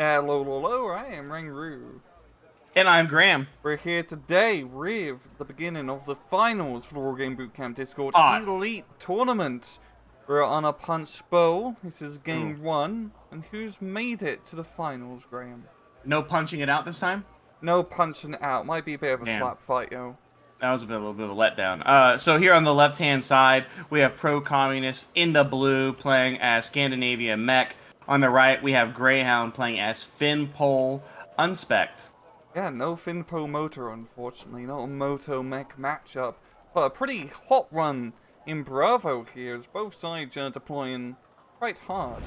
Hello, hello, I am Ringru. And I'm Graham. We're here today with the beginning of the finals for the Wargame Bootcamp Discord Ah, Elite Tournament. We're on a punch bowl. This is ooh. game 1. And who's made it to the finals, Graham? No punching it out this time? No punching out. Might be a bit of a Damn. slap fight, yo. That was a little bit of a letdown. So here on the left-hand side, we have pro-communists in the blue playing as Scandinavia Mech. On the right, we have Greyhound playing as Finpole Unspect. Yeah, no Finpo Motor, unfortunately. Not a Moto Mech matchup. But a pretty hot run in Bravo here, as both sides are deploying quite hard.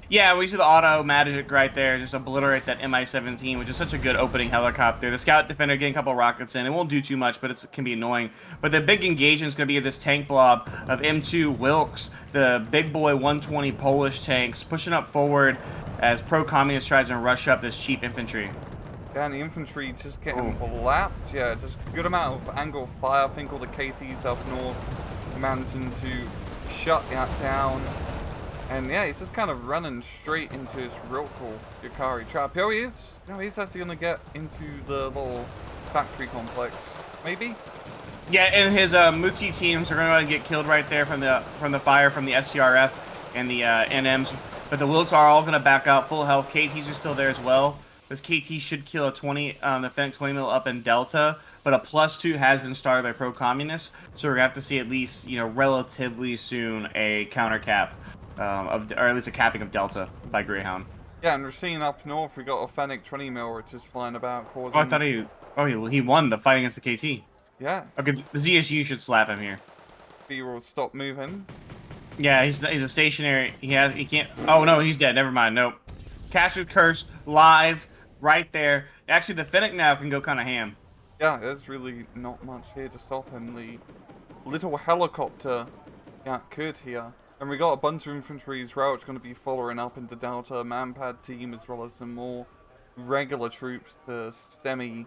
Yeah, we see the auto magic right there, just obliterate that Mi-17, which is such a good opening helicopter. The scout defender getting a couple rockets in. It won't do too much, but it can be annoying. But the big engagement is going to be this tank blob of M2 Wilkes, the big boy 120 Polish tanks, pushing up forward as pro-communist tries to rush up this cheap infantry. Yeah, and the infantry just getting blapped. Yeah, just a good amount of angle fire. I think all the KTs up north managing to shut that down. And yeah, he's just kind of running straight into his real cool Yukari trap. Oh, he is. No, he's actually going to get into the little factory complex. Maybe? Yeah, and his Mutsi teams are going to get killed right there from the fire from the SCRF and the NMs. But the Wilks are all going to back out full health. KTs are still there as well. This KT should kill a 20, the Fennec 20 mil up in Delta, but a +2 has been started by pro-communists, so we're gonna have to see at least, relatively soon a counter cap, or at least a capping of Delta by Greyhound. Yeah, and we're seeing up north we got a Fennec 20 mil which is flying about causing. Oh, I thought he won the fight against the KT. Yeah. Okay, the ZSU should slap him here. B-roll stop moving. Yeah, he's a stationary. He can't. Oh no, he's dead. Never mind. Nope. Caster's Curse live. Right there. Actually, the Fennec now can go kind of ham. Yeah, there's really not much here to stop him. The little helicopter could here. And we got a bunch of infantry as well. It's going to be following up into Delta, Manpad team, as well as some more regular troops to stemmy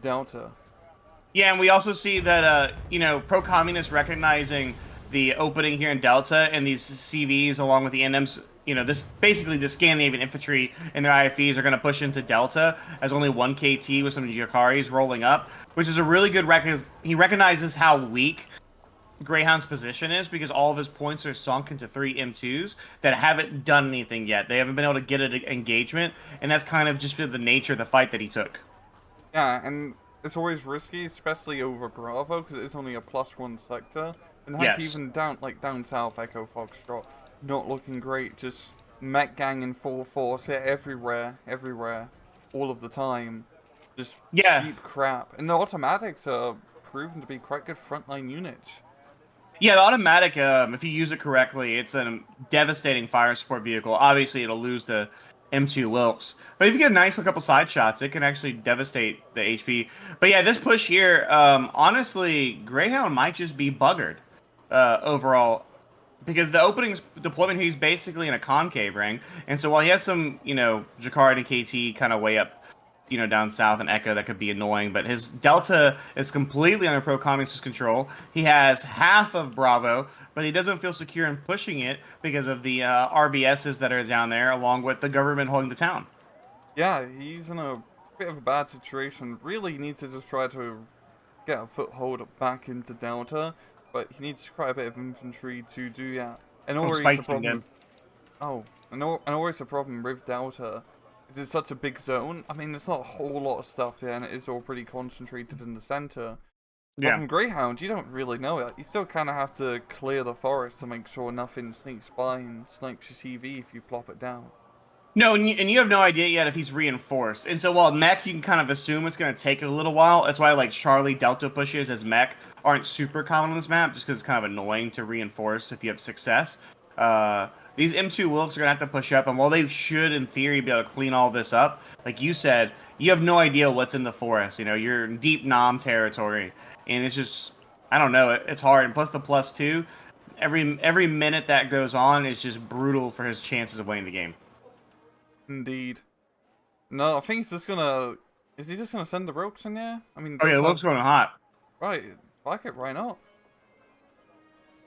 Delta. Yeah, and we also see that, pro-communists recognizing the opening here in Delta and these CVs along with the NMs. This basically the Scandinavian infantry and their IFEs are going to push into Delta as only one KT with some Yakaris rolling up, which is a really good he recognizes how weak Greyhound's position is because all of his points are sunk into 3 M2s that haven't done anything yet. They haven't been able to get an engagement, and that's kind of just the nature of the fight that he took. Yeah, and it's always risky, especially over Bravo, because it is only a +1 sector. And heck, even down south, Echo Foxtrot, not looking great. Just mech gang in full force here, everywhere, all of the time. Just cheap crap. And the automatics are proven to be quite good frontline units. Yeah, the automatic, if you use it correctly, it's a devastating fire support vehicle. Obviously, it'll lose the M2 Wilkes. But if you get a nice couple side shots, it can actually devastate the HP. But yeah, this push here, honestly, Greyhound might just be buggered overall. Because the opening deployment, he's basically in a concave ring. And so while he has some, Jakar and KT kind of way up, down south and Echo, that could be annoying. But his Delta is completely under pro-communist control. He has half of Bravo, but he doesn't feel secure in pushing it because of the RBSs that are down there, along with the government holding the town. Yeah, he's in a bit of a bad situation. Really needs to just try to get a foothold back into Delta. But he needs quite a bit of infantry to do that. And always the problem with, the problem with Delta is it's such a big zone. I mean, there's not a whole lot of stuff there, and it is all pretty concentrated in the center. Yeah. But from Greyhound, you don't really know it. You still kind of have to clear the forest to make sure nothing sneaks by and snipes your CV if you plop it down. No, and you have no idea yet if he's reinforced. And so while mech, you can kind of assume it's going to take a little while. That's why like Charlie Delta pushes as mech aren't super common on this map, just because it's kind of annoying to reinforce if you have success. These M2 Wilks are going to have to push up, and while they should, in theory, be able to clean all this up, like you said, you have no idea what's in the forest. You're in deep Nom territory, and it's just, I don't know, it's hard. And plus the +2, every minute that goes on is just brutal for his chances of winning the game. Indeed. No, I think he's just gonna... Is he just gonna send the Wilks in there? I mean... Okay, the Wilks going hot. Right, like it, why not?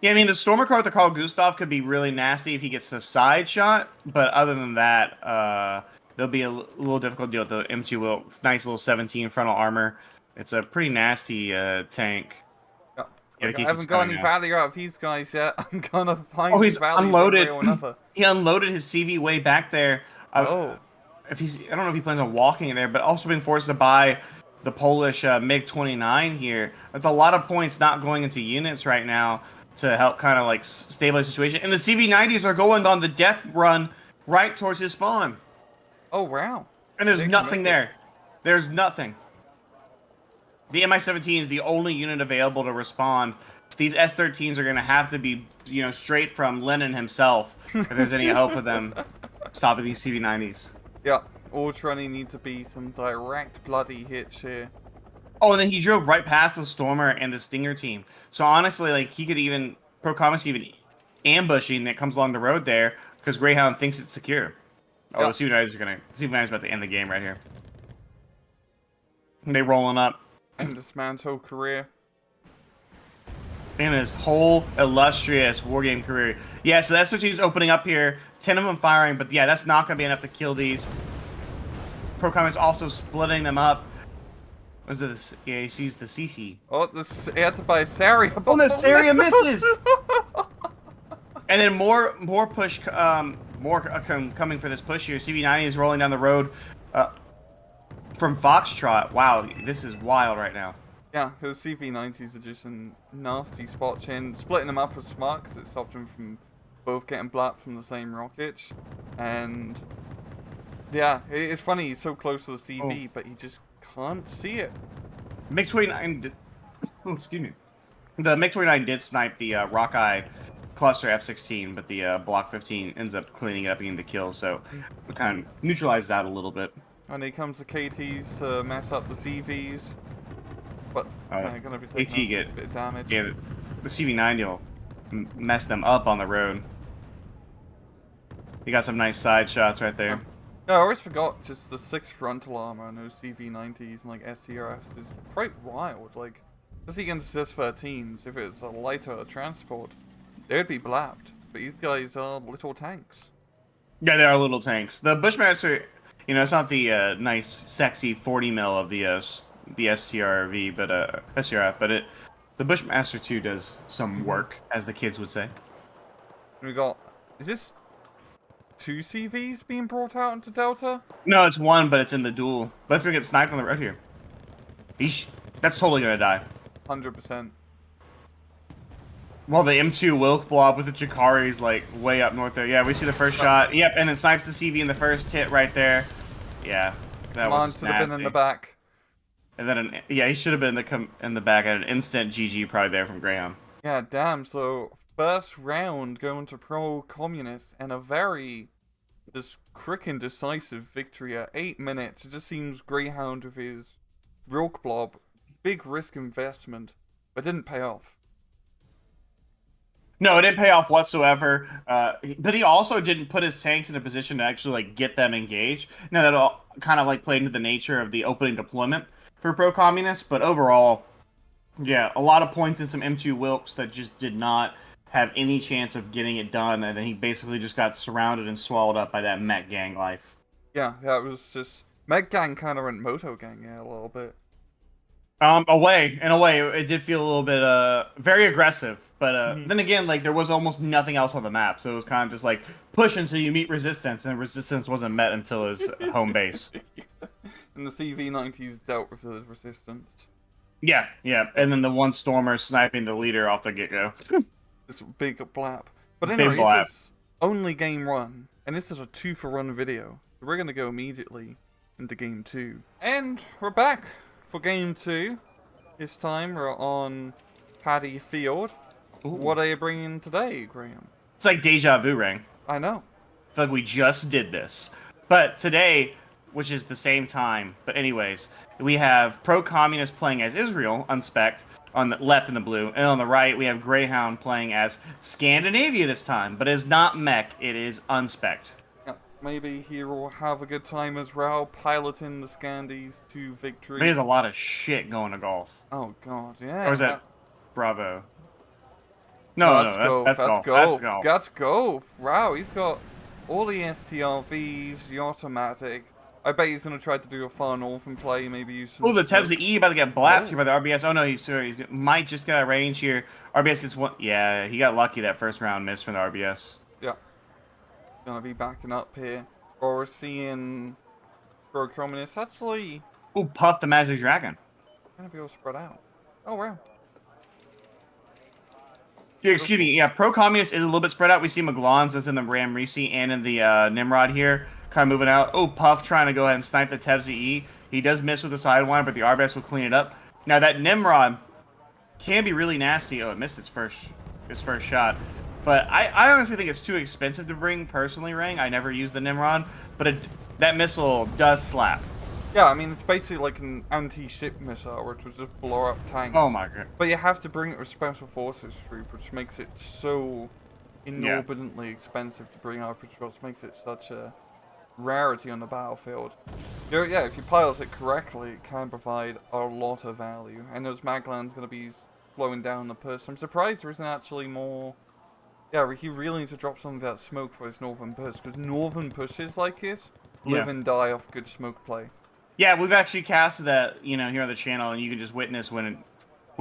Yeah, I mean, the Stormer car with the Carl Gustav could be really nasty if he gets a side shot, but other than that, they'll be a little difficult to deal with the M2 Wilkes. Nice little 17 frontal armor. It's a pretty nasty tank. Yeah, like, I haven't got any value out of these guys yet. I'm gonna find he's value unloaded. one way or another. He unloaded his CV way back there. If he's, I don't know if he plans on walking in there, but also being forced to buy the Polish MiG-29 here. That's a lot of points not going into units right now to help kind of like stabilize the situation. And the CV-90s are going on the death run right towards his spawn. Oh wow! And there's nothing there. There's nothing. The Mi-17 is the only unit available to respond. These S-13s are going to have to be, you know, straight from Lenin himself if there's any hope of them stopping these CV-90s. Yeah, all Tourney need to be some direct bloody hits here. Oh, and then he drove right past the Stormer and the Stinger team. So honestly, like, he could even, ProCommyHuct could even ambushing that comes along the road there because Greyhound thinks it's secure. Oh, the CV-90s about to end the game right here. They rolling up. And dismantle career. In his whole illustrious Wargame career. Yeah, so that's what he's opening up here. 10 of them firing, but yeah, that's not going to be enough to kill these. ProCommyHuct's also splitting them up. Was it this? Yeah, he sees the CC. Oh, he had to buy Saria. Oh, the Saria misses! And then more push, coming for this push here. CV-90 is rolling down the road. From Foxtrot. Wow, this is wild right now. Yeah, because CV-90s are just a nasty spot chin. Splitting them up was smart because it stopped them from both getting blapped from the same rockets. And yeah, it's funny, he's so close to the CV, but he just can't see it. MiG-29 excuse me. The MiG-29 did snipe the Rockeye cluster F-16, but the Block 15 ends up cleaning it up and getting the kill, so it kind of neutralizes that a little bit. And here comes the KTs to mess up the CVs. But they're going to be taking a bit of damage. Yeah, the CV-90 will mess them up on the road. You got some nice side shots right there. Yeah, I always forgot just the 6 frontal armor on those CV-90s and like STRFs is quite wild. Like, just against S-13s, if it's a lighter transport, they would be blapped. But these guys are little tanks. Yeah, they are little tanks. The Bushmaster, you know, it's not the nice, sexy 40 mil of the STRV, but STRF, but the Bushmaster 2 does some work, as the kids would say. We got, is this 2 CVs being brought out into Delta? No, it's 1, but it's in the duel. Let's go get sniped on the road here. That's totally gonna die. 100%. Well, the M2 Wilk blob with the Chikari's like way up north there. Yeah, we see the first shot. Yep, and then snipes the CV in the first hit right there. Yeah, that was should have been in the back. And then, yeah, he should have been in the back at an instant GG probably there from Greyhound. Yeah, damn. So first round going to pro-communist and a very just quick and decisive victory at 8 minutes. It just seems Greyhound with his Wilk blob, big risk investment, but didn't pay off. No, it didn't pay off whatsoever. But he also didn't put his tanks in a position to actually like get them engaged. Now that all kind of like played into the nature of the opening deployment for pro-communist. But overall, yeah, a lot of points in some M2 Wilks that just did not have any chance of getting it done, and then he basically just got surrounded and swallowed up by that mech gang life. Yeah, that was just mech gang kind of went moto gang, yeah, a little bit. In a way, it did feel a little bit very aggressive. But then again, like there was almost nothing else on the map, so it was kind of just like push until you meet resistance, and resistance wasn't met until his home base. And the CV-90s dealt with the resistance. Yeah, and then the one Stormer sniping the leader off the get-go. This big blap. But anyway, this is only game 1, and this is a 2-for-1 video. So we're gonna go immediately into game 2, and we're back for game 2. This time we're on Paddy Field. Ooh. What are you bringing today, Graham? It's like deja vu, Ring. I know. I feel like we just did this. But today, which is the same time, but anyways, we have pro-communist playing as Israel, unspec'd, on the left in the blue, and on the right we have Greyhound playing as Scandinavia this time, but it's not mech, it is unspec'd. Maybe he will have a good time as well, piloting the Scandies to victory. There's a lot of shit going to golf. Oh god, yeah. Or is that Bravo? No, that's golf. That's golf. Wow, he's got all the STRVs, the automatic. I bet he's going to try to do a far northern play, maybe use some... Oh, the smoke. Tebs E about to get blapped here by the RBS. Oh no, he might just get out of range here. RBS gets one. Yeah, he got lucky that first round miss from the RBS. Yeah. Gonna be backing up here. Or we're seeing Pro Communist actually... Oh, Puff the Magic Dragon. Gonna be all spread out. Oh, wow. Yeah, excuse me. Yeah, Pro Communist is a little bit spread out. We see Maglons that's in the Ram Reese and in the Nimrod here. Kind of moving out. Oh, Puff trying to go ahead and snipe the Tebs E. He does miss with the Sidewinder, but the RBS will clean it up. Now, that Nimrod can be really nasty. Oh, it missed its first shot. But I honestly think it's too expensive to bring personally, Rang. I never use the Nimrod, but that missile does slap. Yeah, I mean, it's basically like an anti-ship missile, which will just blow up tanks. Oh my god. But you have to bring it with Special Forces troop, which makes it so inordinately expensive to bring out, which makes it such a rarity on the battlefield. Yeah, if you pilot it correctly, it can provide a lot of value. And those Maglan's going to be slowing down the push. I'm surprised there isn't actually more... Yeah, he really needs to drop some of that smoke for his northern push, because northern pushes like this live and die off good smoke play. Yeah, we've actually casted that, here on the channel, and you can just witness when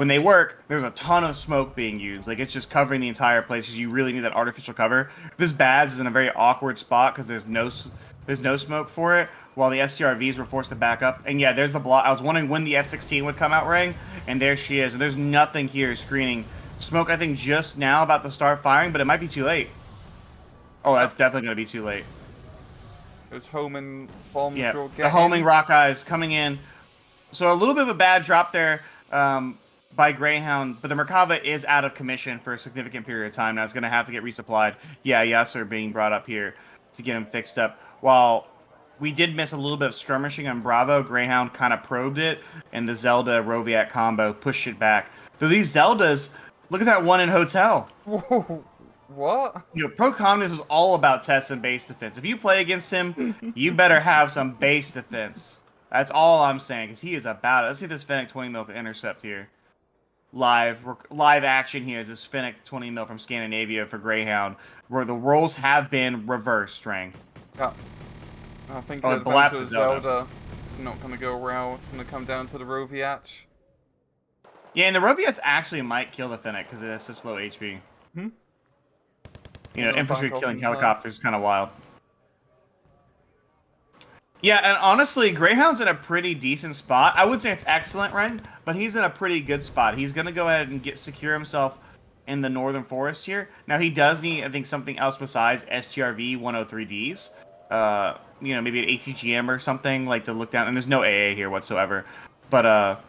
they work, there's a ton of smoke being used. Like, it's just covering the entire place, because you really need that artificial cover. This Baz is in a very awkward spot, because there's no smoke for it, while the STRVs were forced to back up. And yeah, there's the block. I was wondering when the F-16 would come out, Rang, and there she is. And there's nothing here screening. Smoke, I think, just now about to start firing, but it might be too late. Oh, that's definitely going to be too late. There's homing bombs. Yeah, the homing rock eyes coming in. So a little bit of a bad drop there by Greyhound, but the Merkava is out of commission for a significant period of time. Now it's going to have to get resupplied. Yeah, Yasser being brought up here to get him fixed up. While we did miss a little bit of skirmishing on Bravo, Greyhound kind of probed it, and the Zelda Roviat combo pushed it back. So these Zeldas, look at that one in Hotel. Whoa. What? Pro Communist is all about test and base defense. If you play against him, you better have some base defense. That's all I'm saying, because he is about it. Let's see this Fennec 20 mil intercept here. Live action here is this Fennec 20 mil from Scandinavia for Greyhound, where the roles have been reversed, Rang. Yeah. I think the adventure of Zelda is not going to go well. It's going to come down to the Roviat. Yeah, and the Roviats actually might kill the Fennec, because it has such low HP. Hmm? Infantry killing helicopters is kind of wild. Yeah, and honestly, Greyhound's in a pretty decent spot. I would say it's excellent, Ren, but he's in a pretty good spot. He's going to go ahead and secure himself in the Northern Forest here. Now, he does need, I think, something else besides STRV 103Ds. Maybe an ATGM or something, like to look down. And there's no AA here whatsoever. But,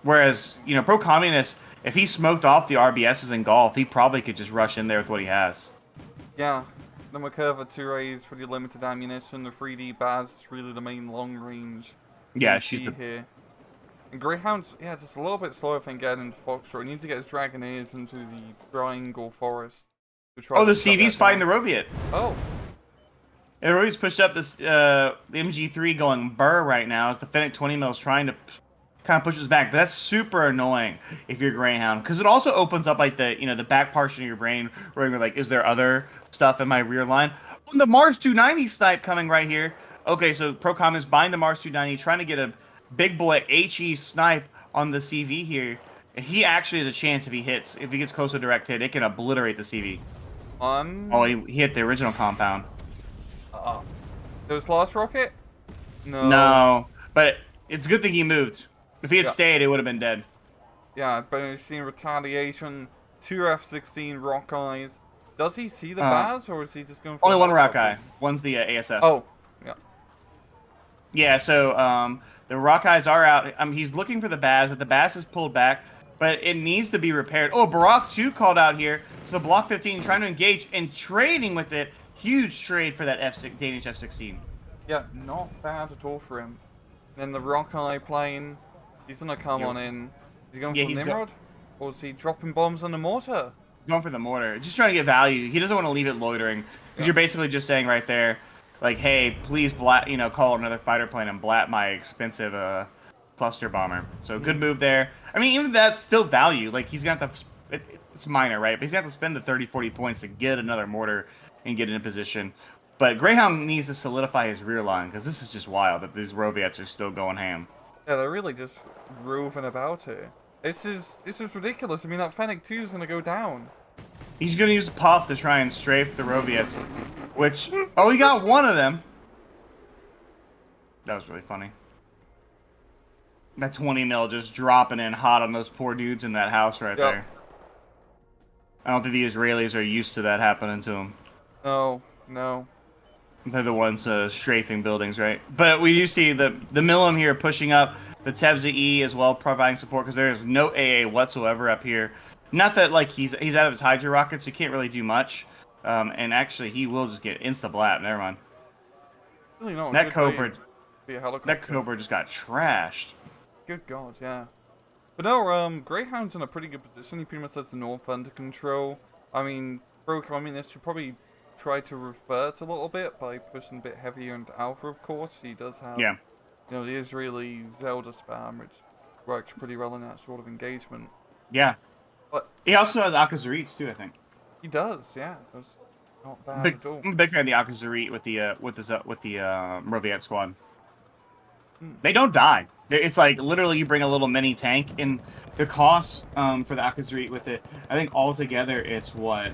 whereas, Pro Communist... If he smoked off the RBSs in golf, he probably could just rush in there with what he has. Yeah, the Merkava 2A is pretty limited ammunition. The 3D Baz is really the main long range. Yeah, she's here. And Greyhound's, just a little bit slower than getting into Foxtrot. He needs to get his Dragoneers into the Triangle Forest. To try the CV's fighting the Roviat. Oh. And Roviat's pushed up this the MG3 going burr right now as the Fennec 20 mil is trying to kind of pushes back, but that's super annoying if you're Greyhound, because it also opens up like the back portion of your brain where you're like, is there other stuff in my rear line? Oh, the Mars 290 snipe coming right here. Okay, so Pro Communist buying the Mars 290, trying to get a big boy HE snipe on the CV here. And he actually has a chance if he gets close to a direct hit, it can obliterate the CV. Oh, he hit the original compound. It was last rocket? No, but it's a good thing he moved. If he had stayed, it would have been dead. Yeah, but we've seen retaliation, 2 F-16 rock eyes. Does he see the Baz, or is he just going for only one rock eye? One's the ASF. Oh, yeah. Yeah, so the rock eyes are out. He's looking for the Baz, but the Baz is pulled back. But it needs to be repaired. Oh, Barak 2 called out here to the Block 15, trying to engage and trading with it. Huge trade for that Danish F-16. Yeah, not bad at all for him. Then the rock eye plane. He's gonna come on in. Is he going for Nimrod? Or is he dropping bombs on the mortar? Going for the mortar. Just trying to get value. He doesn't want to leave it loitering. Because you're basically just saying right there, like, hey, please call another fighter plane and blat my expensive cluster bomber. So good move there. I mean, even that's still value. Like, he's gonna have to... It's minor, right? But he's gonna have to spend the 30, 40 points to get another mortar and get in position. But Greyhound needs to solidify his rear line, because this is just wild that these Roviets are still going ham. Yeah, they're really just roving about here. This is ridiculous. I mean, that Fennec 2 is going to go down. He's going to use Puff to try and strafe the Roviets, which... Oh, he got one of them. That was really funny. That 20 mil just dropping in hot on those poor dudes in that house right there. I don't think the Israelis are used to that happening to them. No, no. They're the ones strafing buildings, right? But we do see the Milim here pushing up, the Tevza E as well, providing support, because there is no AA whatsoever up here. Not that, like, he's out of his Hydra rockets, so you can't really do much. And actually, he will just get insta-blat. Never mind. Really not that Cobra... That Cobra just got trashed. Good God, yeah. But no, Greyhound's in a pretty good position. He pretty much has the north under control. I mean, Pro-Communist should probably try to revert a little bit by pushing a bit heavier into Alpha, of course. He does have, you know, the Israeli Zelda spam, which works pretty well in that sort of engagement. Yeah. But he also has Akazarit's too, I think. He does, yeah. That's not bad at all. I'm a big fan of the Akazarit with the Roviet squad. They don't die. It's like literally you bring a little mini tank, and the cost for the Akazarit with it, I think altogether it's what?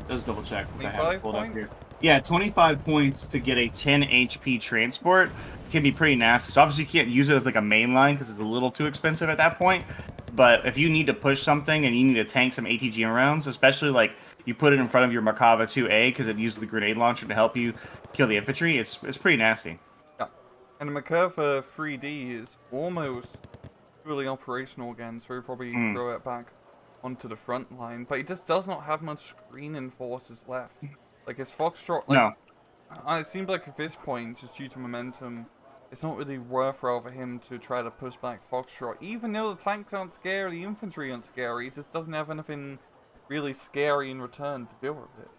Let's double check because I have it pulled up here. Yeah, 25 points to get a 10 HP transport can be pretty nasty. So obviously you can't use it as like a main line because it's a little too expensive at that point. But if you need to push something and you need to tank some ATGM rounds, especially like you put it in front of your Merkava 2A because it uses the grenade launcher to help you kill the infantry, it's pretty nasty. And the Merkava 3D is almost fully operational again, so he'll probably throw it back onto the front line. But he just does not have much screening forces left. Like his Foxtrot, like, it seems like at this point, just due to momentum, it's not really worthwhile for him to try to push back Foxtrot. Even though the tanks aren't scary, the infantry aren't scary, he just doesn't have anything really scary in return to deal with it.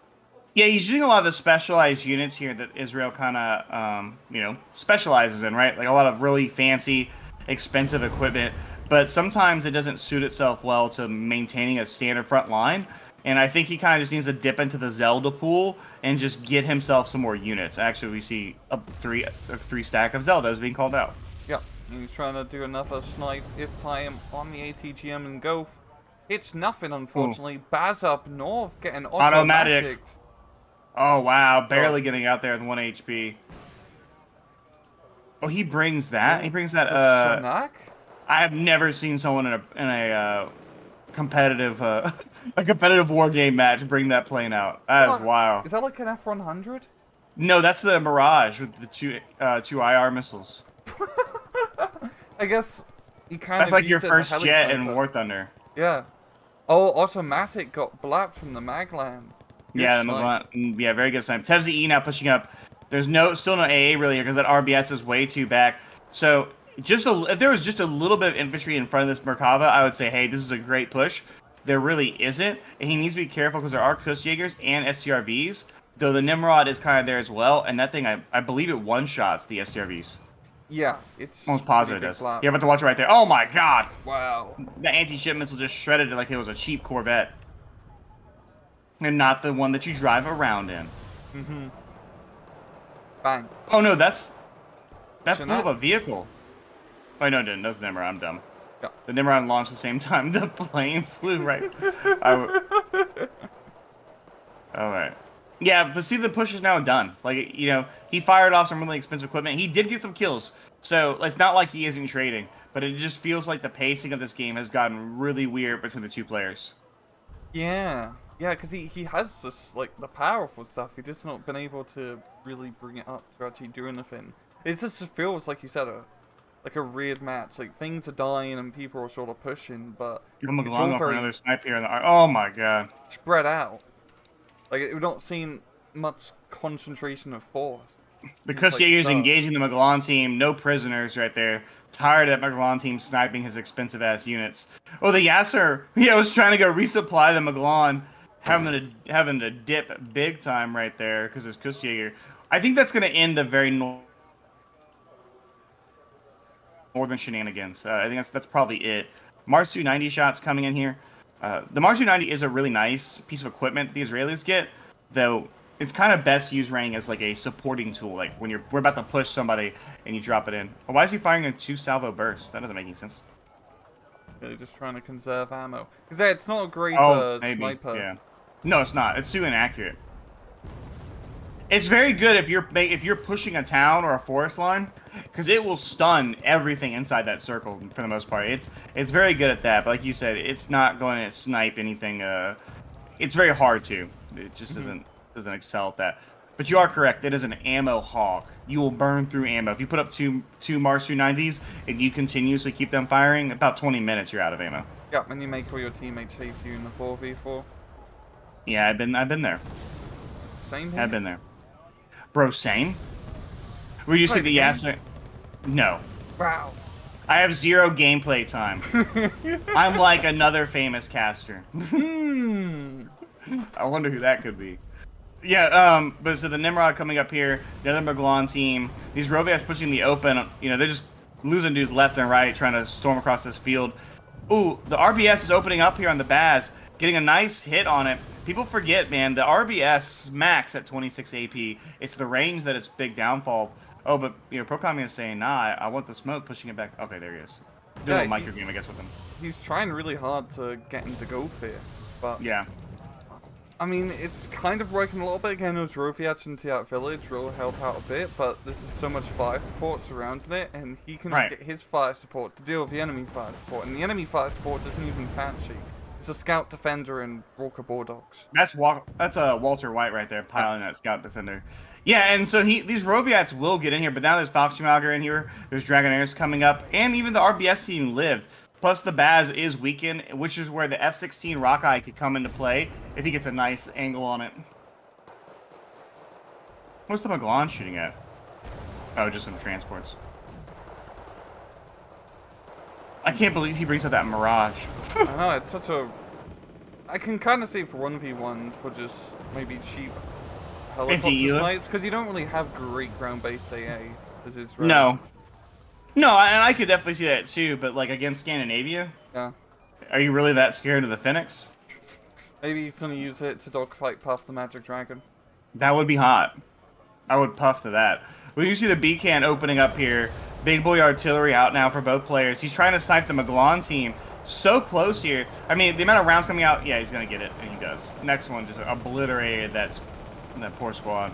Yeah, he's using a lot of the specialized units here that Israel kind of, you know, specializes in, right? Like a lot of really fancy, expensive equipment, but sometimes it doesn't suit itself well to maintaining a standard front line. And I think he kind of just needs to dip into the Zelda pool and just get himself some more units. Actually, we see a three stack of Zeldas being called out. Yeah, he's trying to do another snipe this time on the ATGM and go. It's nothing, unfortunately. Baz up north getting automatic. Oh, wow. Barely getting out there with 1 HP. Oh, he brings that? He brings that, Shanak? I have never seen someone in a competitive, a competitive war game match bring that plane out. That is wild. Is that like an F-100? No, that's the Mirage with the two IR missiles. I guess you kind That's of like your first jet in War Thunder. Yeah. Oh, automatic got blapped from the Magland. Yeah, yeah, very good snipe. Tevza E now pushing up. There's still no AA really here because that RBS is way too back. So if there was just a little bit of infantry in front of this Merkava, I would say, hey, this is a great push. There really isn't, and he needs to be careful because there are Kustjägers and STRVs. Though the Nimrod is kind of there as well, and that thing I believe it one-shots the STRVs. Yeah, it's almost positive it does. You have to watch it right there. Oh my god! Wow. The anti-ship missile just shredded it like it was a cheap Corvette. And not the one that you drive around in. Mm-hmm. Bang. Oh no, that's blew up a vehicle. Oh no, it didn't. That's Nimrod. I'm dumb. Yeah. The Nimrod launched the same time the plane flew right. Alright. Yeah, but see, the push is now done. Like, you know, he fired off some really expensive equipment. He did get some kills. So, it's not like he isn't trading. But it just feels like the pacing of this game has gotten really weird between the two players. Yeah. Yeah, because he has this, like, the powerful stuff. He just not been able to really bring it up to actually do anything. It just feels, like you said, like a weird match. Like, things are dying and people are sort of pushing, but it's all for another snipe here in the oh my god. Spread out. Like, we're not seeing much concentration of force. The Kustjäger's engaging the Magellan team. No prisoners right there. Tired of that Magellan team sniping his expensive-ass units. Oh, the Yasser. Yeah, I was trying to go resupply the Magellan. Having to dip big time right there because there's Kustjäger. I think that's going to end the very northern shenanigans. I think that's probably it. Mars 290 shots coming in here. The Mars 290 is a really nice piece of equipment that the Israelis get, though it's kind of best used Rang as like a supporting tool, like when we're about to push somebody and you drop it in. Well, why is he firing in 2 salvo bursts? That doesn't make any sense. They're just trying to conserve ammo. Because it's not a great Maybe. sniper. Yeah. No, it's not. It's too inaccurate. It's very good if you're pushing a town or a forest line, because it will stun everything inside that circle for the most part. It's very good at that. But like you said, it's not going to snipe anything. It's very hard to. It just doesn't excel at that. But you are correct. It is an ammo hog. You will burn through ammo. If you put up two Mars 290s and you continuously keep them firing, about 20 minutes you're out of ammo. Yeah, and you make all your teammates hate you in the 4v4. Yeah, I've been there. Same here. I've been there. Bro, same? Would you say the answer? No. Wow. I have 0 gameplay time. I'm like another famous caster. I wonder who that could be. Yeah, but so the Nimrod coming up here, the other Maglon team, these Roviats pushing the open, you know, they're just losing dudes left and right, trying to storm across this field. Ooh, the RBS is opening up here on the Baz, getting a nice hit on it. People forget, man, the RBS smacks at 26 AP. It's the range that it's big downfall. Oh, but, you know, ProCommy is saying, nah, I want the smoke, pushing it back. Okay, there he is. Doing a micro game, I guess, with him. He's trying really hard to get him to go here, but... Yeah. I mean, it's kind of working a little bit again as Roviats into that village will help out a bit, but there's so much fire support surrounding it, and he can get his fire support to deal with the enemy fire support, and the enemy fire support isn't even fancy. It's a Scout Defender and Walker Bulldogs. That's Walter White right there, piloting that Scout Defender. Yeah, and so these Roviats will get in here, but now there's Foxtremager in here, there's Dragonairs coming up, and even the RBS team lived. Plus the Baz is weakened, which is where the F-16 Rockeye could come into play if he gets a nice angle on it. What's the Maglon shooting at? Oh, just some transports. I can't believe he brings out that Mirage. I know, it's such a... I can kind of see for 1v1s for just maybe cheap helicopter snipes, because you don't really have great ground-based AA as is right. No. No, and I could definitely see that too, but like against Scandinavia? Yeah. Are you really that scared of the Phoenix? Maybe he's gonna use it to dogfight Puff the Magic Dragon. That would be hot. I would puff to that. Well, you see the B-can opening up here. Big boy artillery out now for both players. He's trying to snipe the Maglon team. So close here. I mean, the amount of rounds coming out, yeah, he's gonna get it, and he does. Next one just obliterated that poor squad.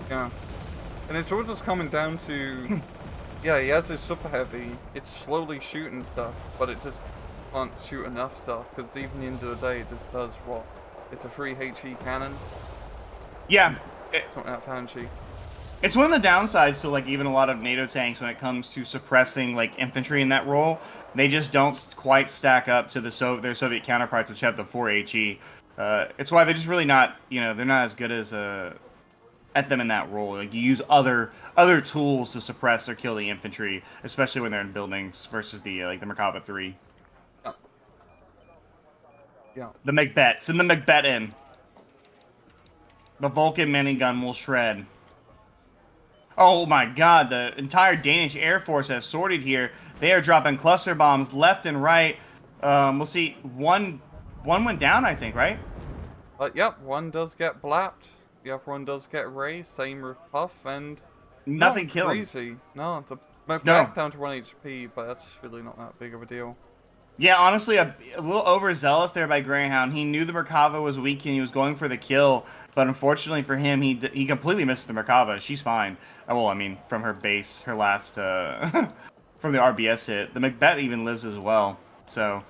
Yeah. And it's all just coming down to... Yeah, he has his super heavy. It's slowly shooting stuff, but it just can't shoot enough stuff, because even at the end of the day, it just does what? It's a 3 HE cannon. Yeah. It's not that fancy. It's one of the downsides to like even a lot of NATO tanks when it comes to suppressing like infantry in that role. They just don't quite stack up to their Soviet counterparts, which have the 4 HE. It's why they're just really not, you know, they're not as good as at them in that role. Like you use other tools to suppress or kill the infantry, especially when they're in buildings versus the like the Merkava 3. Yeah. The Macbeths and the Macbettin. The Vulcan minigun will shred. Oh my god, the entire Danish Air Force has sorted here. They are dropping cluster bombs left and right. We'll see. One went down, I think, right? Yep, one does get blapped. The other one does get raised. Same with Puff, and nothing killed. Crazy. No, it's back down to 1 HP, but that's really not that big of a deal. Yeah, honestly, a little overzealous there by Greyhound. He knew the Merkava was weak and he was going for the kill, but unfortunately for him, he completely missed the Merkava. She's fine. Well, I mean, from her base, her last, from the RBS hit. The Macbeth even lives as well. So,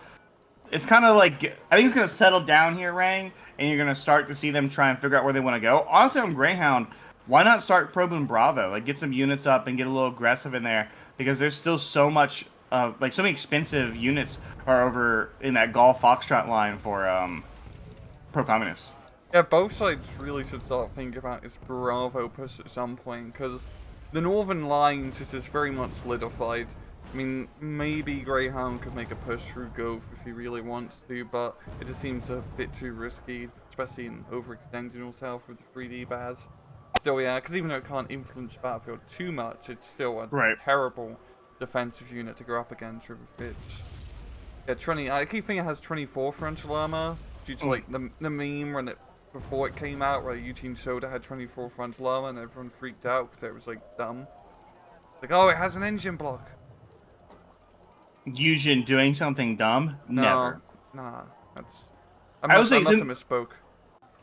it's kind of like, I think it's going to settle down here, Rang, and you're going to start to see them try and figure out where they want to go. Honestly, on Greyhound, why not start probing Bravo? Like, get some units up and get a little aggressive in there, because there's still so much... like so many expensive units are over in that Golf Foxtrot line for pro-communists. Yeah, both sides really should start thinking about this Bravo push at some point, because the northern lines is just very much solidified. I mean, maybe Greyhound could make a push through Gulf if he really wants to, but it just seems a bit too risky, especially in overextending yourself with the 3D Baz. Still, yeah, because even though it can't influence Battlefield too much, it's still a terrible defensive unit to go up against with a pitch. Yeah, Tourney, I keep thinking it has 24 frontal armor due to like the meme when it before it came out, where Eugene Soda had 24 French Llama and everyone freaked out because it was like dumb. Like, oh, it has an engine block. Eugene doing something dumb? No, Never. nah, that's. I must have saying, misspoke.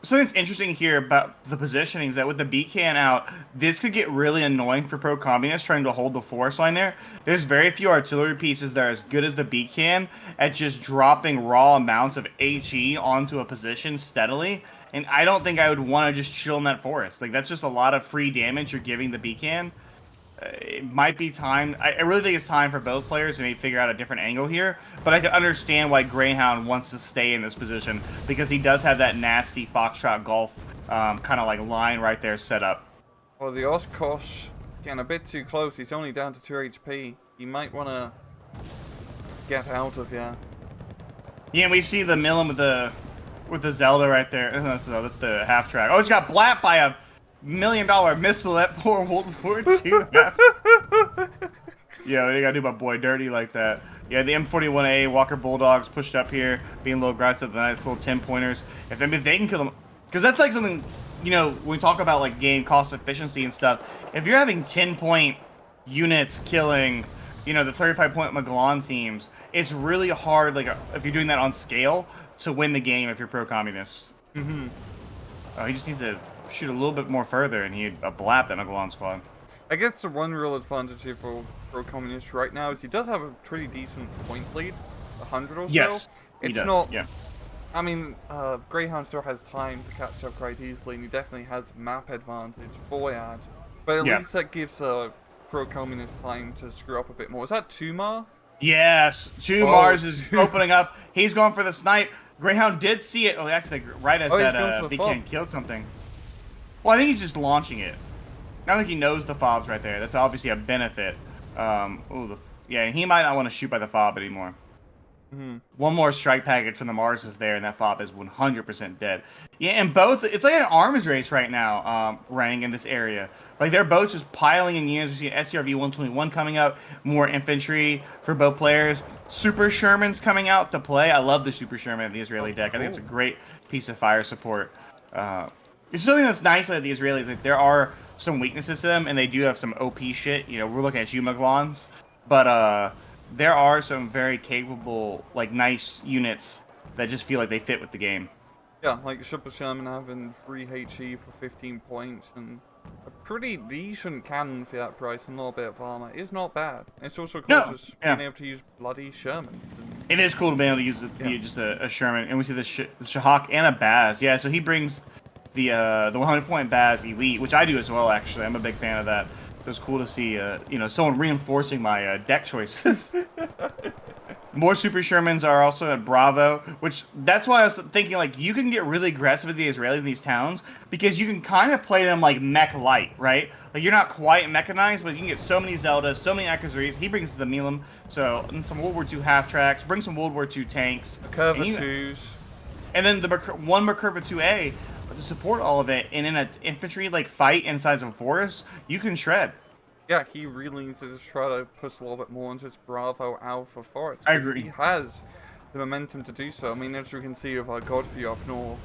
something that's interesting here about the positioning is that with the B-can out, this could get really annoying for pro-communists trying to hold the forest line there. There's very few artillery pieces that are as good as the B-can at just dropping raw amounts of HE onto a position steadily. And I don't think I would want to just chill in that forest. Like, that's just a lot of free damage you're giving the B-can. It might be time. I really think it's time for both players to maybe figure out a different angle here. But I can understand why Greyhound wants to stay in this position because he does have that nasty Foxtrot Golf kind of like line right there set up. Well, the Oshkosh getting a bit too close. He's only down to 2 HP. He might want to get out of here. Yeah, and we see the Millum with the Zelda right there. That's the half track. Oh, he's got blapped by a $1 million missile at poor World War II. Yeah, what do you gotta do my boy dirty like that? Yeah, the M41A Walker Bulldogs pushed up here, being a little aggressive, the nice little 10-pointers. If they can kill them, because that's like something, you know, when we talk about like game cost efficiency and stuff, if you're having 10-point units killing, you know, the 35-point Magellan teams, it's really hard, like, if you're doing that on scale, to win the game if you're pro-communist. Mm-hmm. Oh, he just needs to shoot a little bit more further, and he'd blap that Magellan squad. I guess the one real advantage here for pro-communist right now is he does have a pretty decent point lead, 100 or so. Yes, he it's does. not. Yeah. I mean, Greyhound still has time to catch up quite easily, and he definitely has map advantage for Yad. But at least that gives pro-communist time to screw up a bit more. Is that Tumar? Yes, Mars is opening up. He's going for the snipe. Greyhound did see it. Oh, actually, right as that Beacon killed something. Well, I think he's just launching it. I think he knows the fob's right there. That's obviously a benefit. Yeah, he might not want to shoot by the fob anymore. Mm-hmm. One more strike package from the Mars is there, and that fob is 100% dead. Yeah, and both, it's like an arms race right now, Rang, in this area. Like, they're both just piling in units. We see SCRV 121 coming up, more infantry for both players. Super Sherman's coming out to play. I love the Super Sherman in the Israeli deck. I think it's a great piece of fire support. It's something that's nice about the Israelis. Like, there are some weaknesses to them, and they do have some OP shit. You know, we're looking at Jumaglons, but there are some very capable, like, nice units that just feel like they fit with the game. Yeah, like Super Sherman having 3 HE for 15 points and a pretty decent cannon for that price and a little bit of armor is not bad. It's also cool just being able to use bloody Sherman. It is cool to be able to use just a Sherman, and we see the Shahak and a Baz. Yeah, so he brings the 100-point Baz Elite, which I do as well, actually. I'm a big fan of that. So it's cool to see, you know, someone reinforcing my deck choices. More Super Shermans are also at Bravo, which that's why I was thinking, like, you can get really aggressive with the Israelis in these towns because you can kind of play them like mech light, right? Like, you're not quite mechanized, but you can get so many Zeldas, so many Akazuris. He brings the Milam, so and some World War II half tracks, bring some World War II tanks. Curva 2s. And then one Merkava 2A to support all of it, and in an infantry like fight inside a forest, you can shred. Yeah, he really needs to just try to push a little bit more into his Bravo Alpha Forest. I agree. He has the momentum to do so. I mean, as you can see with our Godfrey up north,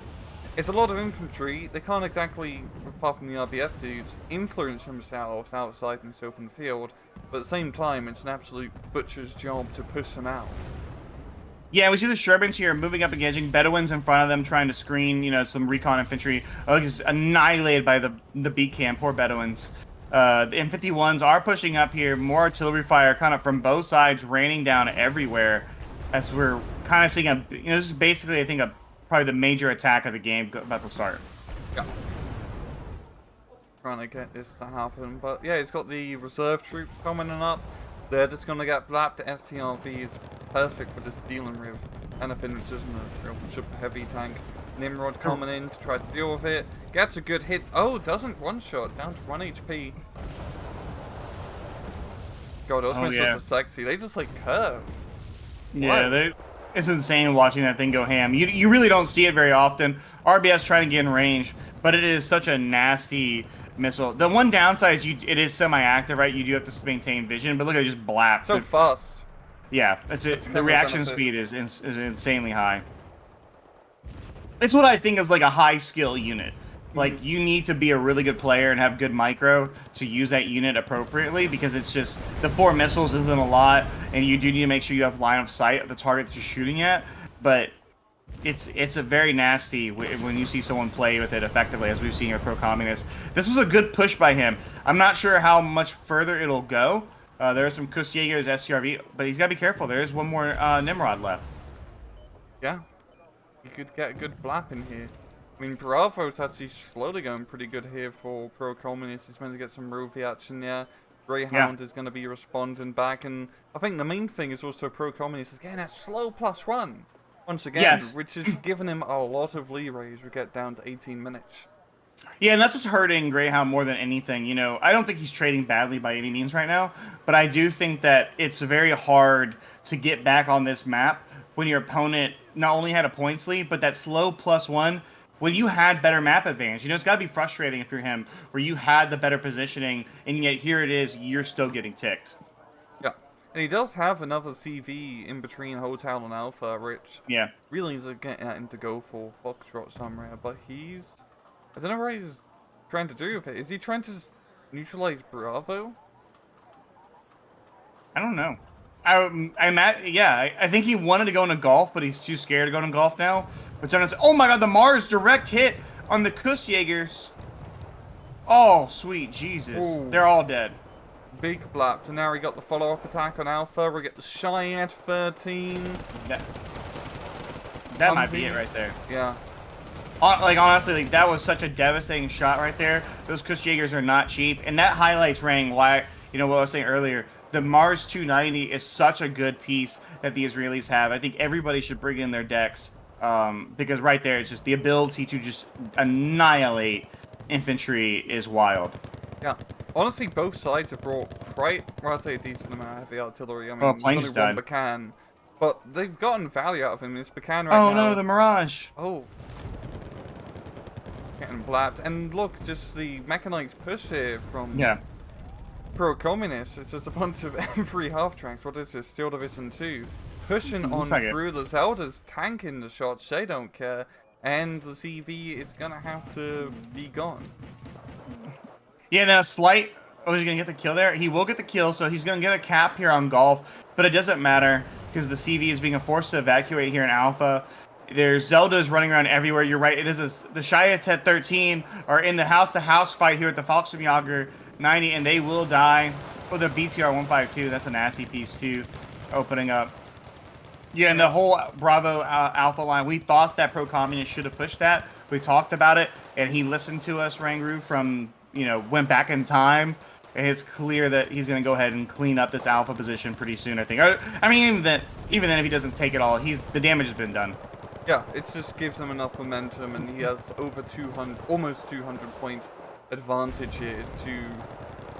it's a lot of infantry. They can't exactly, apart from the RBS dudes, influence themselves outside in this open field, but at the same time, it's an absolute butcher's job to push them out. Yeah, we see the Shermans here moving up, engaging Bedouins in front of them, trying to screen, you know, some recon infantry. Oh, he's annihilated by the beat camp. Poor Bedouins. The M51s are pushing up here. More artillery fire kind of from both sides, raining down everywhere. As we're kind of seeing this is basically, I think, probably the major attack of the game about to start. Yeah. Trying to get this to happen, but yeah, it's got the reserve troops coming up. They're just gonna get blapped. STRV is perfect for just dealing with anything which isn't a real super heavy tank. Nimrod coming in to try to deal with it. Gets a good hit. Oh, doesn't one shot. Down to 1 HP. God, those missiles are sexy. They just like curve. Yeah, it's insane watching that thing go ham. You really don't see it very often. RBS trying to get in range, but it is such a nasty missile. The one downside is it is semi-active, right? You do have to maintain vision, but look at it just blap. So fast. Yeah, the reaction speed is insanely high. It's what I think is like a high skill unit. Like you need to be a really good player and have good micro to use that unit appropriately, because it's just the 4 missiles isn't a lot, and you do need to make sure you have line of sight of the target that you're shooting at. But it's a very nasty when you see someone play with it effectively, as we've seen here, Pro Communist. This was a good push by him. I'm not sure how much further it'll go. There are some Kustjägers, SCRV, but he's got to be careful. There is one more Nimrod left. Yeah, you could get a good blap in here. I mean, Bravo's actually slowly going pretty good here for Pro Communist. He's meant to get some rovey action there. Greyhound is going to be responding back, and I think the main thing is also Pro Communist is getting that slow +1 once again, which is giving him a lot of leeway as we get down to 18 minutes. Yeah, and that's what's hurting Greyhound more than anything. You know, I don't think he's trading badly by any means right now, but I do think that it's very hard to get back on this map when your opponent not only had a points lead, but that slow +1 when you had better map advantage. You know, it's got to be frustrating if you're him, where you had the better positioning, and yet here it is, you're still getting ticked. Yeah, and he does have another CV in between Hotel and Alpha, which really needs to get him to go for Foxtrot somewhere, but he's... I don't know what he's trying to do with it. Is he trying to neutralize Bravo? I don't know. I think he wanted to go into golf, but he's too scared to go into golf now. But then it's, oh my god, the Mars direct hit on the Kustjägers. Oh, sweet Jesus. Ooh. They're all dead. Big blap. And now we got the follow-up attack on Alpha. We get the Cheyenne 13. That might be it right there. Yeah. Like, honestly, like, that was such a devastating shot right there. Those Kustjägers are not cheap. And that highlights, Rang, why, you know, what I was saying earlier, the Mars 290 is such a good piece that the Israelis have. I think everybody should bring in their decks, because right there, it's just the ability to just annihilate infantry is wild. Yeah. Honestly, both sides have brought quite, well, I'd say a decent amount of heavy artillery. I mean, planes there's only one Bacan, but they've gotten value out of him. It's Bacan right now. Oh no, the Mirage. Oh. Getting blapped. And look, just the mechanized push here from Pro Communist. It's just a bunch of M3 half-tracks. What is this? Steel Division 2. Pushing on through the Zeldas, tanking the shots. They don't care. And the CV is going to have to be gone. Yeah, then a slight... Oh, he's going to get the kill there? He will get the kill, so he's going to get a cap here on Golf. But it doesn't matter, because the CV is being forced to evacuate here in Alpha. There's Zeldas running around everywhere. You're right. It is the Cheyenne at 13 are in the house-to-house fight here at the Volkswagen 90, and they will die. Oh, the BTR 152. That's a nasty piece, too, opening up. Yeah, and the whole Bravo Alpha line, we thought that Pro Communist should have pushed that. We talked about it, and he listened to us, Rangru, from, you know, went back in time. And it's clear that he's going to go ahead and clean up this Alpha position pretty soon, I think. I mean, even then, if he doesn't take it all, the damage has been done. Yeah, it just gives him enough momentum, and he has over 200, almost 200 point advantage here to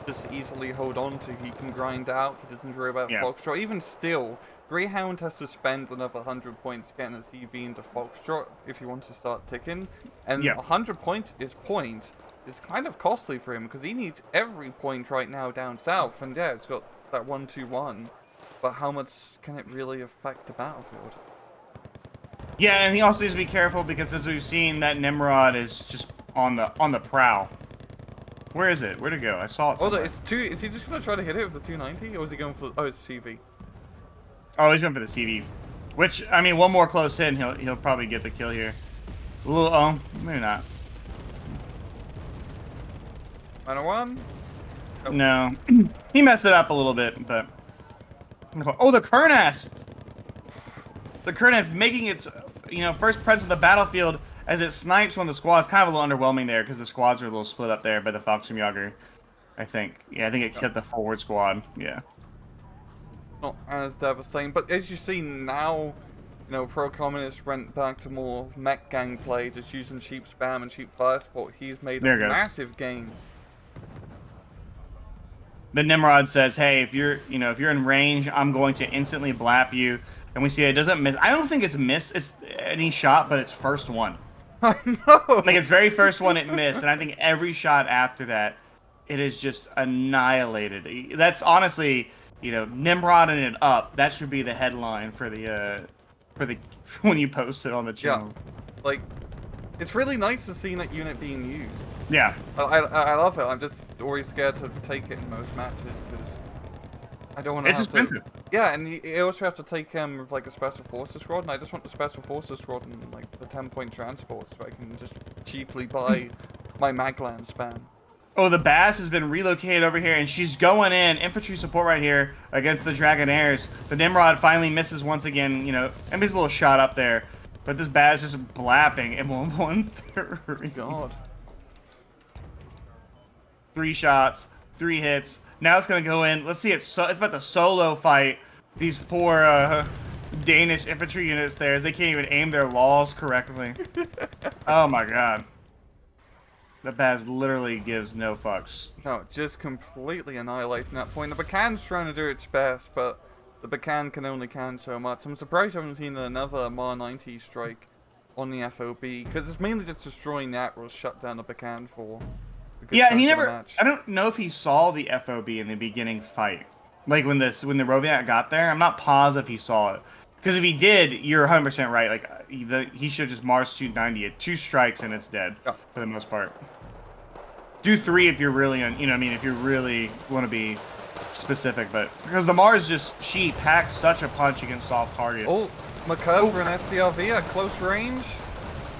just easily hold on to. He can grind out. He doesn't worry about Foxtrot. Even still, Greyhound has to spend another 100 points getting a CV into Foxtrot if you want to start ticking. And 100 points is point. It's kind of costly for him because he needs every point right now down south. And yeah, it's got that 1-2-1. But how much can it really affect the battlefield? Yeah, and he also needs to be careful because, as we've seen, that Nimrod is just on the prowl. Where is it? Where'd it go? I saw it somewhere. Is he just going to try to hit it with the 290? Or is he going for... Oh, it's CV. Oh, he's going for the CV. Which, I mean, one more close hit and he'll probably get the kill here. A little... Oh, maybe not. -1? Nope. No. He messed it up a little bit, but... Oh, the Kernas! The Kernas making its, you know, first presence on the battlefield as it snipes one of the squads. Kind of a little underwhelming there because the squads are a little split up there by the Volkswagen, I think. Yeah, I think it hit the forward squad. Yeah. Not as devastating, but as you see now, you know, Pro Communist went back to more mech gang play, just using cheap spam and cheap fire support. He's made a massive gain. The Nimrod says, "Hey, if you're in range, I'm going to instantly blap you." And we see it doesn't miss. I don't think it's missed. It's any shot, but it's first one. I know. Like its very first one, it missed, and I think every shot after that, it is just annihilated. That's honestly, you know, Nimroding it up. That should be the headline for the when you post it on the channel. Yeah. Like It's really nice to see that unit being used. Yeah. I love it. I'm just always scared to take it in most matches because I don't want to. It's expensive. Yeah, and you also have to take him with like a special forces squad, and I just want the special forces squad and like the 10-point transport, so I can just cheaply buy my Magland spam. Oh, the Bass has been relocated over here, and she's going in. Infantry support right here against the Dragonaires. The Nimrod finally misses once again, you know, and he's a little shot up there. But this Bass is just blapping M113. God. 3 shots, 3 hits. Now it's going to go in. Let's see, it's about to solo fight these poor Danish infantry units there. They can't even aim their laws correctly. Oh my god. The Baz literally gives no fucks. No, just completely annihilating that point. The Bacan's trying to do its best, but the Bacan can only can so much. I'm surprised I haven't seen another Mar 90 strike on the FOB, because it's mainly just destroying the Atlas, shut down the Bacan for a good Yeah, chunk he of the never. match. I don't know if he saw the FOB in the beginning fight, like when the Roviat got there. I'm not positive he saw it, because if he did, you're 100% right. Like he should just Mars 290 it, 2 strikes and it's dead for the most part. Do 3 if you're really, you know, I mean, if you really want to be specific, but because the Mars she packs such a punch against soft targets. Oh, McCurve for an STRV at close range.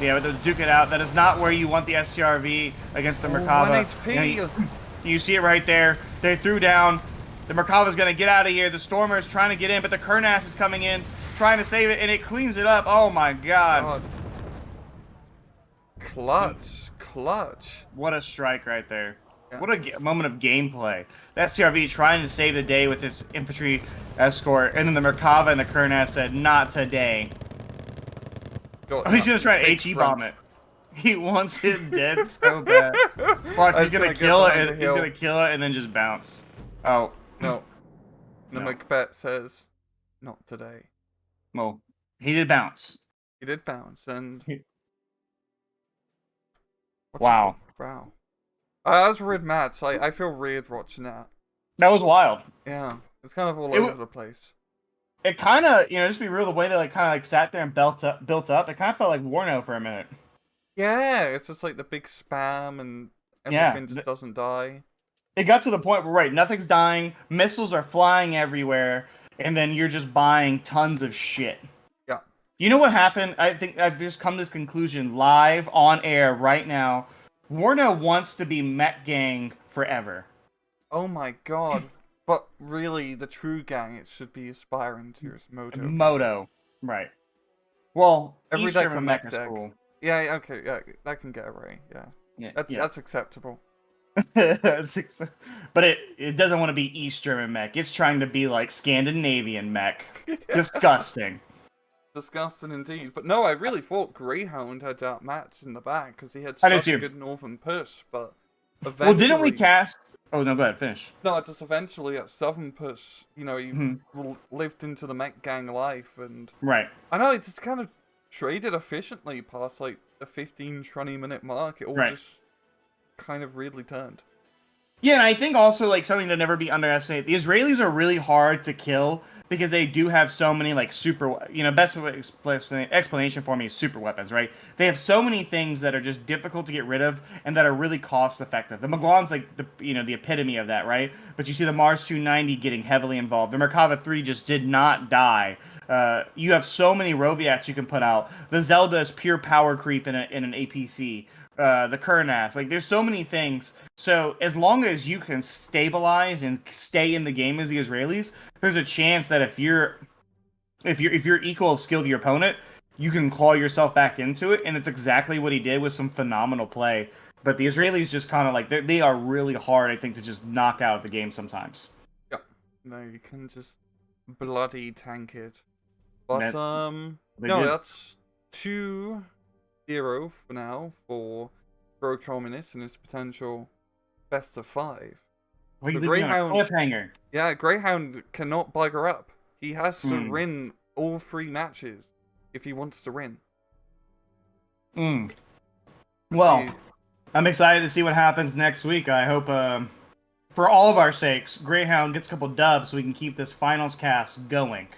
Yeah, but to duke it out, that is not where you want the STRV against the Merkava. 1 HP. You see it right there. They threw down. The Merkava's going to get out of here. The Stormer is trying to get in, but the Kurnas is coming in, trying to save it, and it cleans it up. Oh my god. Clutch. What a strike right there. Yeah. What a moment of gameplay. The STRV trying to save the day with his infantry escort, and then the Merkava and the Kurnas said, not today. He's going to try to HE bomb it. He wants it dead so bad. Watch, he's going to kill it, and he's going to kill it, and then just bounce. Oh. No. The Macbeth says, not today. Well, he did bounce. He did bounce, and... Wow. Wow. That was a weird match. I feel weird watching that. That was wild. Yeah. It's kind of all over the place. It kind of, you know, just to be real, the way they kind of sat there and built up, it kind of felt like Warno for a minute. Yeah, it's just like the big spam and everything just doesn't die. It got to the point where, right, nothing's dying, missiles are flying everywhere, and then you're just buying tons of shit. Yeah. You know what happened? I think I've just come to this conclusion live on air right now. Warno wants to be Mech Gang forever. Oh my god. But really, the true gang it should be aspiring to is Moto. Moto, right. Well, every deck's a mech deck. Cool. Yeah, okay, yeah, that can get away, yeah. That's acceptable. But it doesn't want to be East German mech. It's trying to be like Scandinavian mech. Disgusting. Disgusting indeed. But no, I really thought Greyhound had that match in the bag because he had such a good northern push, but eventually... Well, didn't we cast... Oh, no, go ahead, finish. No, just eventually at southern push, you know, he lived into the mech gang life, and... Right. I know, it just kind of traded efficiently past, like, the 15-20 minute mark. It all just kind of weirdly turned. Yeah, and I think also, like, something to never be underestimated. The Israelis are really hard to kill because they do have so many, like, super... You know, best explanation for me is super weapons, right? They have so many things that are just difficult to get rid of and that are really cost-effective. The Maglon's, like, the epitome of that, right? But you see the Mars 290 getting heavily involved. The Merkava 3 just did not die. You have so many Roviats you can put out. The Zelda is pure power creep in an APC. The Kurnas, like there's so many things. So as long as you can stabilize and stay in the game as the Israelis, there's a chance that if you're equal of skill to your opponent, you can claw yourself back into it. And it's exactly what he did with some phenomenal play. But the Israelis just kind of like they are really hard, I think, to just knock out the game sometimes. Yeah, no, you can just bloody tank it. But that's 2-0 for now for pro-communist and his potential best of 5. Well, the Greyhound, cliffhanger. Yeah, Greyhound cannot bugger up. He has to win all 3 matches if he wants to win. Well, I'm excited to see what happens next week. I hope, for all of our sakes, Greyhound gets a couple dubs so we can keep this finals cast going.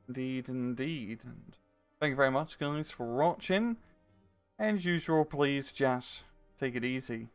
Indeed. And thank you very much, guys, for watching. And usual, please, Jess, take it easy.